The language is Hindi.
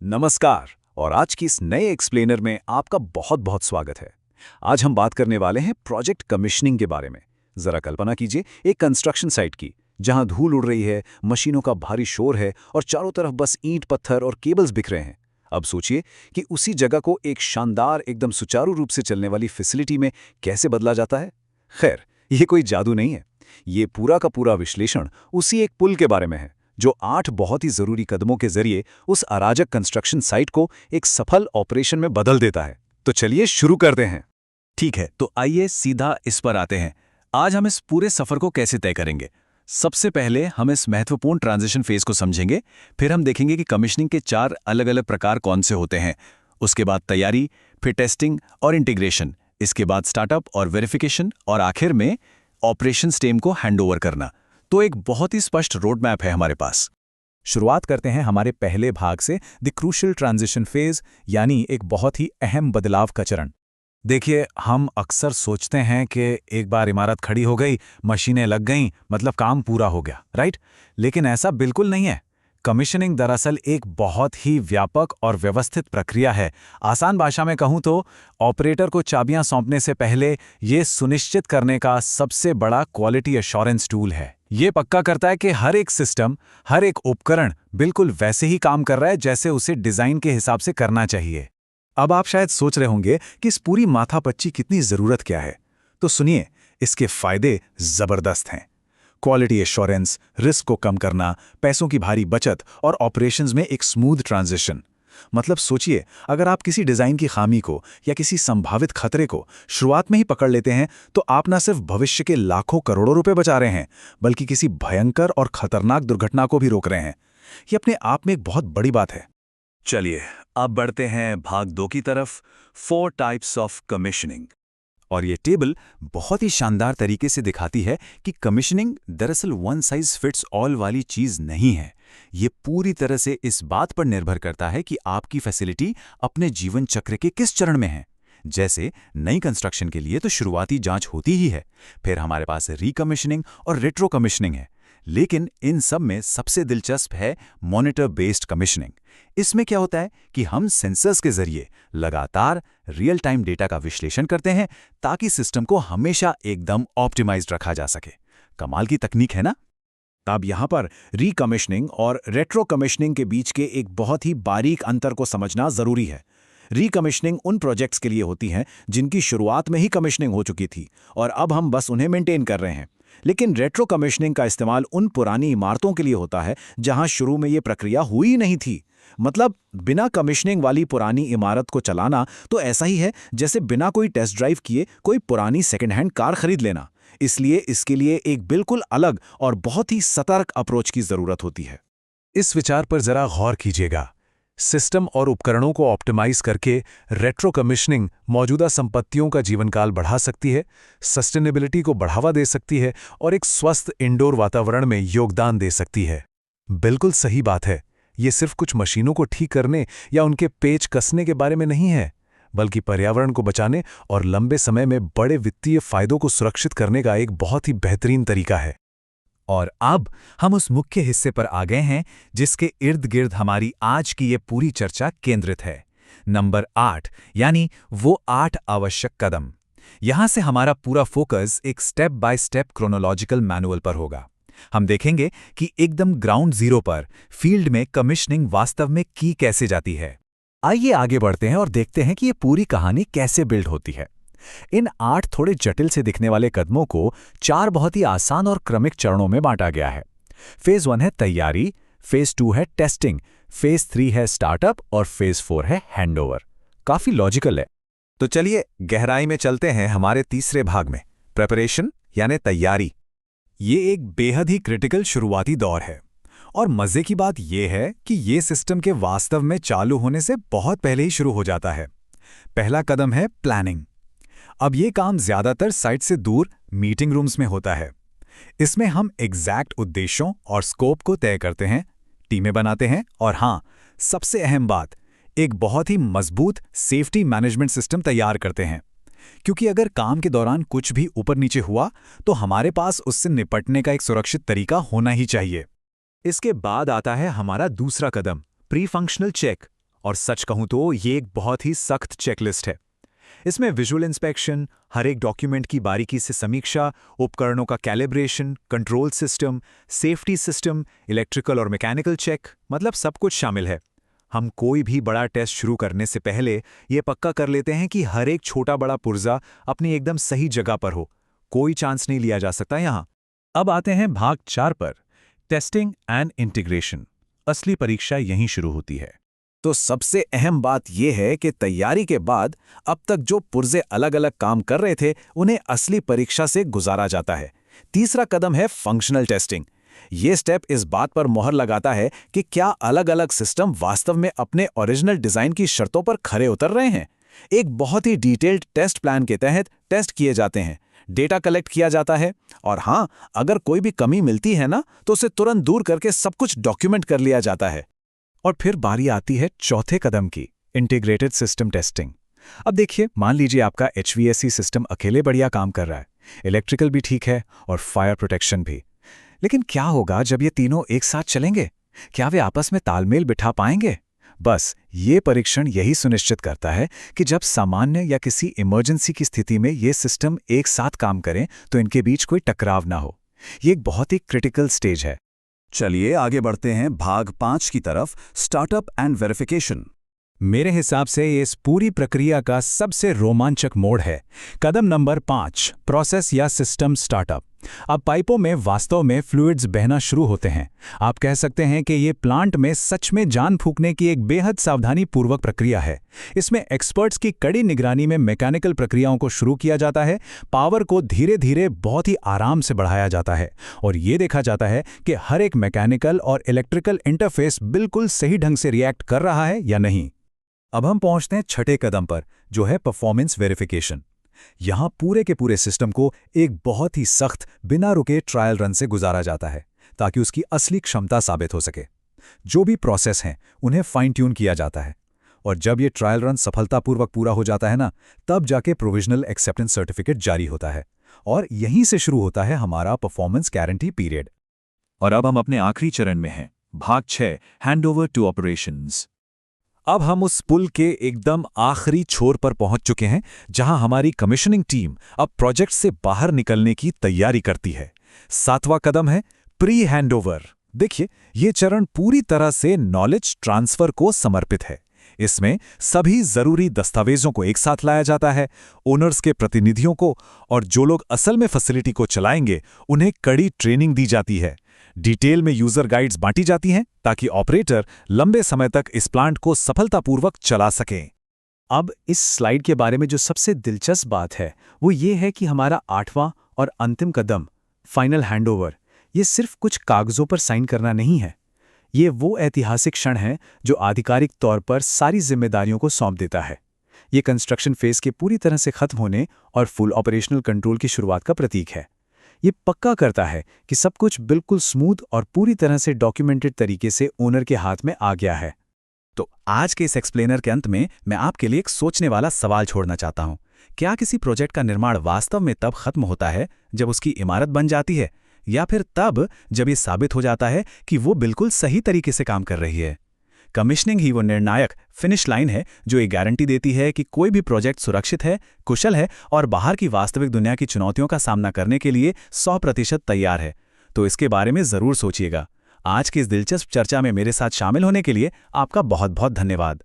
नमस्कार। और आज की इस नए एक्सप्लेनर में आपका बहुत बहुत स्वागत है। आज हम बात करने वाले हैं प्रोजेक्ट कमिश्निंग के बारे में। जरा कल्पना कीजिए एक कंस्ट्रक्शन साइट की, जहां धूल उड़ रही है, मशीनों का भारी शोर है और चारों तरफ बस ईंट पत्थर और केबल्स बिखरे हैं। अब सोचिए कि उसी जगह को एक शानदार, एकदम सुचारू रूप से चलने वाली फैसिलिटी में कैसे बदला जाता है। खैर, ये कोई जादू नहीं है। ये पूरा का पूरा विश्लेषण उसी एक पुल के बारे में है, जो 8 बहुत ही जरूरी कदमों के जरिए उस अराजक कंस्ट्रक्शन साइट को एक सफल ऑपरेशन में बदल देता है। तो चलिए शुरू करते हैं। ठीक है, तो आइए सीधा इस पर आते हैं। आज हम इस पूरे सफर को कैसे तय करेंगे। सबसे पहले हम इस महत्वपूर्ण ट्रांजिशन फेज को समझेंगे, फिर हम देखेंगे कि कमिश्निंग के 4 अलग अलग प्रकार कौन से होते हैं। उसके बाद तैयारी, फिर टेस्टिंग और इंटीग्रेशन, इसके बाद स्टार्टअप और वेरिफिकेशन, और आखिर में ऑपरेशन टीम को हैंडओवर करना। तो एक बहुत ही स्पष्ट रोड मैप है हमारे पास। शुरुआत करते हैं हमारे पहले भाग से, द क्रूशियल ट्रांजिशन फेज, यानी एक बहुत ही अहम बदलाव का चरण। देखिए, हम अक्सर सोचते हैं कि एक बार इमारत खड़ी हो गई, मशीनें लग गईं, मतलब काम पूरा हो गया, राइट? लेकिन ऐसा बिल्कुल नहीं है। कमीशनिंग दरअसल एक बहुत ही व्यापक और व्यवस्थित प्रक्रिया है। आसान भाषा में कहूं तो ऑपरेटर को चाबियां सौंपने से पहले ये सुनिश्चित करने का सबसे बड़ा क्वालिटी एश्योरेंस टूल है। ये पक्का करता है कि हर एक सिस्टम, हर एक उपकरण बिल्कुल वैसे ही काम कर रहा है जैसे उसे डिजाइन के हिसाब से करना चाहिए। अब आप शायद सोच रहे होंगे कि इस पूरी माथापच्ची कितनी जरूरत क्या है। तो सुनिए, इसके फायदे जबरदस्त हैं। क्वालिटी एश्योरेंस, रिस्क को कम करना, पैसों की भारी बचत और ऑपरेशंस में एक स्मूथ ट्रांजिशन। मतलब सोचिए, अगर आप किसी डिजाइन की खामी को या किसी संभावित खतरे को शुरुआत में ही पकड़ लेते हैं, तो आप न सिर्फ भविष्य के लाखों करोड़ों रुपए बचा रहे हैं, बल्कि किसी भयंकर और खतरनाक दुर्घटना को भी रोक रहे हैं। ये अपने आप में एक बहुत बड़ी बात है। चलिए, अब बढ़ते हैं भाग 2 की तरफ, 4 टाइप्स ऑफ कमिश्निंग। और ये टेबल बहुत ही शानदार तरीके से दिखाती है कि कमीशनिंग दरअसल वन साइज फिट्स ऑल वाली चीज नहीं है। ये पूरी तरह से इस बात पर निर्भर करता है कि आपकी फैसिलिटी अपने जीवन चक्र के किस चरण में है। जैसे नई कंस्ट्रक्शन के लिए तो शुरुआती जांच होती ही है, फिर हमारे पास रिकमीशनिंग और रेट्रो कमीशनिंग है। लेकिन इन सब में सबसे दिलचस्प है मॉनिटर बेस्ड कमीशनिंग। इसमें क्या होता है कि हम सेंसर्स के जरिए लगातार रियल टाइम डेटा का विश्लेषण करते हैं, ताकि सिस्टम को हमेशा एकदम ऑप्टिमाइज्ड रखा जा सके। कमाल की तकनीक है ना? अब यहां पर रिकमीशनिंग और रेट्रो कमीशनिंग के बीच के एक बहुत ही बारीक अंतर को समझना जरूरी है। रिकमीशनिंग उन प्रोजेक्ट्स के लिए होती है जिनकी शुरुआत में ही कमीशनिंग हो चुकी थी और अब हम बस उन्हें मेंटेन कर रहे हैं। लेकिन रेट्रो कमीशनिंग का इस्तेमाल उन पुरानी इमारतों के लिए होता है जहां शुरू में ये प्रक्रिया हुई नहीं थी। मतलब बिना कमीशनिंग वाली पुरानी इमारत को चलाना तो ऐसा ही है जैसे बिना कोई टेस्ट ड्राइव किए कोई पुरानी सेकंड हैंड कार खरीद लेना। इसलिए इसके लिए एक बिल्कुल अलग और बहुत ही सतर्क अप्रोच की जरूरत होती है। इस विचार पर जरा गौर कीजिएगा। सिस्टम और उपकरणों को ऑप्टिमाइज करके रेट्रो कमीशनिंग मौजूदा संपत्तियों का जीवनकाल बढ़ा सकती है, सस्टेनेबिलिटी को बढ़ावा दे सकती है और एक स्वस्थ इंडोर वातावरण में योगदान दे सकती है। बिल्कुल सही बात है। ये सिर्फ कुछ मशीनों को ठीक करने या उनके पेच कसने के बारे में नहीं है, बल्कि पर्यावरण को बचाने और लंबे समय में बड़े वित्तीय फायदों को सुरक्षित करने का एक बहुत ही बेहतरीन तरीका है। और अब हम उस मुख्य हिस्से पर आ गए हैं जिसके इर्द गिर्द हमारी आज की ये पूरी चर्चा केंद्रित है। नंबर 8, यानी वो 8 आवश्यक कदम। यहां से हमारा पूरा फोकस एक step by step chronological manual पर होगा। हम देखेंगे कि एकदम ग्राउंड जीरो पर फील्ड में कमीशनिंग वास्तव में की कैसे जाती है। आइए आगे बढ़ते हैं और देखते हैं कि ये पूरी कहानी कैसे बिल्ड होती है। इन 8 थोड़े जटिल से दिखने वाले कदमों को 4 बहुत ही आसान और क्रमिक चरणों में बांटा गया है। फेज 1 है तैयारी, फेज 2 है टेस्टिंग, फेज 3 है स्टार्टअप और फेज 4 है हैंडओवर। काफी लॉजिकल है। तो चलिए गहराई में चलते हैं हमारे तीसरे भाग में, प्रिपरेशन यानी तैयारी। ये एक बेहद ही क्रिटिकल शुरुआती दौर है और मजे की बात यह है कि ये सिस्टम के वास्तव में चालू होने से बहुत पहले ही शुरू हो जाता है। पहला कदम है प्लानिंग। अब ये काम ज्यादातर साइट से दूर मीटिंग रूम्स में होता है। इसमें हम एग्जैक्ट उद्देश्यों और स्कोप को तय करते हैं, टीमें बनाते हैं और हाँ, सबसे अहम बात, एक बहुत ही मजबूत सेफ्टी मैनेजमेंट सिस्टम तैयार करते हैं। क्योंकि अगर काम के दौरान कुछ भी ऊपर नीचे हुआ तो हमारे पास उससे निपटने का एक सुरक्षित तरीका होना ही चाहिए। इसके बाद आता है हमारा दूसरा कदम, प्री फंक्शनल चेक। और सच कहूं तो ये एक बहुत ही सख्त चेकलिस्ट है। इसमें विजुअल इंस्पेक्शन, हर एक डॉक्यूमेंट की बारीकी से समीक्षा, उपकरणों का calibration, control system, safety system, electrical और मैकेनिकल चेक, मतलब सब कुछ शामिल है। हम कोई भी बड़ा टेस्ट शुरू करने से पहले ये पक्का कर लेते हैं कि हर एक छोटा बड़ा पुर्जा अपनी एकदम सही जगह पर हो। कोई चांस नहीं लिया जा सकता यहाँ। अब आते हैं भाग 4 पर, टेस्टिंग एंड इंटीग्रेशन। असली परीक्षा यहीं शुरू होती है। तो सबसे अहम बात यह है कि तैयारी के बाद अब तक जो पुर्जे अलग अलग काम कर रहे थे उन्हें असली परीक्षा से गुजारा जाता है। तीसरा कदम है फंक्शनल टेस्टिंग। ये स्टेप इस बात पर मोहर लगाता है कि क्या अलग अलग सिस्टम वास्तव में अपने ओरिजिनल डिजाइन की शर्तों पर खरे उतर रहे हैं। एक बहुत ही डिटेल्ड टेस्ट प्लान के तहत टेस्ट किए जाते हैं, डेटा कलेक्ट किया जाता है, और हाँ, अगर कोई भी कमी मिलती है ना तो उसे तुरंत दूर करके सब कुछ डॉक्यूमेंट कर लिया जाता है। और फिर बारी आती है चौथे कदम की, इंटीग्रेटेड सिस्टम टेस्टिंग। अब देखिए, मान लीजिए आपका HVAC सिस्टम अकेले बढ़िया काम कर रहा है, इलेक्ट्रिकल भी ठीक है और फायर प्रोटेक्शन भी। लेकिन क्या होगा जब ये तीनों एक साथ चलेंगे? क्या वे आपस में तालमेल बिठा पाएंगे? बस ये परीक्षण यही सुनिश्चित करता है कि जब सामान्य या किसी इमरजेंसी की स्थिति में ये सिस्टम एक साथ काम करें तो इनके बीच कोई टकराव ना हो। ये एक बहुत ही क्रिटिकल स्टेज है। चलिए आगे बढ़ते हैं भाग 5 की तरफ, स्टार्टअप एंड वेरिफिकेशन। मेरे हिसाब से ये इस पूरी प्रक्रिया का सबसे रोमांचक मोड़ है। कदम नंबर 5, प्रोसेस या सिस्टम स्टार्टअप। अब पाइपों में वास्तव में फ्लूइड्स बहना शुरू होते हैं। आप कह सकते हैं कि ये प्लांट में सच में जान फूंकने की एक बेहद सावधानीपूर्वक प्रक्रिया है। इसमें एक्सपर्ट्स की कड़ी निगरानी में मैकेनिकल प्रक्रियाओं को शुरू किया जाता है, पावर को धीरे धीरे बहुत ही आराम से बढ़ाया जाता है, और ये देखा जाता है कि हर एक मैकेनिकल और इलेक्ट्रिकल इंटरफेस बिल्कुल सही ढंग से रिएक्ट कर रहा है या नहीं। अब हम पहुंचते हैं छठे कदम पर, जो है परफॉर्मेंस वेरिफिकेशन। यहां पूरे के पूरे सिस्टम को एक बहुत ही सख्त बिना रुके ट्रायल रन से गुजारा जाता है ताकि उसकी असली क्षमता साबित हो सके। जो भी प्रोसेस हैं उन्हें फाइन ट्यून किया जाता है, और जब ये ट्रायल रन सफलतापूर्वक पूरा हो जाता है ना, तब जाके प्रोविजनल एक्सेप्टेंस सर्टिफिकेट जारी होता है, और यहीं से शुरू होता है हमारा परफॉर्मेंस गारंटी पीरियड। और अब हम अपने आखिरी चरण में हैं, भाग 6, हैंडओवर टू ऑपरेशंस। अब हम उस पुल के एकदम आखिरी छोर पर पहुंच चुके हैं जहां हमारी कमीशनिंग टीम अब प्रोजेक्ट से बाहर निकलने की तैयारी करती है। 7वां कदम है प्री हैंडओवर। देखिए, ये चरण पूरी तरह से नॉलेज ट्रांसफर को समर्पित है। इसमें सभी जरूरी दस्तावेजों को एक साथ लाया जाता है, ओनर्स के प्रतिनिधियों को और जो लोग असल में फैसिलिटी को चलाएंगे उन्हें कड़ी ट्रेनिंग दी जाती है। डिटेल में यूजर गाइड्स बांटी जाती हैं ताकि ऑपरेटर लंबे समय तक इस प्लांट को सफलतापूर्वक चला सकें। अब इस स्लाइड के बारे में जो सबसे दिलचस्प बात है वो ये है कि हमारा 8वां और अंतिम कदम, फाइनल हैंडओवर, ये सिर्फ कुछ कागजों पर साइन करना नहीं है। ये वो ऐतिहासिक क्षण है जो आधिकारिक तौर पर सारी जिम्मेदारियों को सौंप देता है। ये कंस्ट्रक्शन फेज के पूरी तरह से खत्म होने और फुल ऑपरेशनल कंट्रोल की शुरुआत का प्रतीक है। ये पक्का करता है कि सब कुछ बिल्कुल स्मूथ और पूरी तरह से डॉक्यूमेंटेड तरीके से ओनर के हाथ में आ गया है। तो आज के इस एक्सप्लेनर के अंत में मैं आपके लिए एक सोचने वाला सवाल छोड़ना चाहता हूं। क्या किसी प्रोजेक्ट का निर्माण वास्तव में तब खत्म होता है जब उसकी इमारत बन जाती है, या फिर तब जब ये साबित हो जाता है कि वो बिल्कुल सही तरीके से काम कर रही है? कमीशनिंग ही वो निर्णायक फिनिश लाइन है जो ये गारंटी देती है कि कोई भी प्रोजेक्ट सुरक्षित है, कुशल है और बाहर की वास्तविक दुनिया की चुनौतियों का सामना करने के लिए 100% तैयार है। तो इसके बारे में ज़रूर सोचिएगा। आज की इस दिलचस्प चर्चा में मेरे साथ शामिल होने के लिए आपका बहुत बहुत धन्यवाद।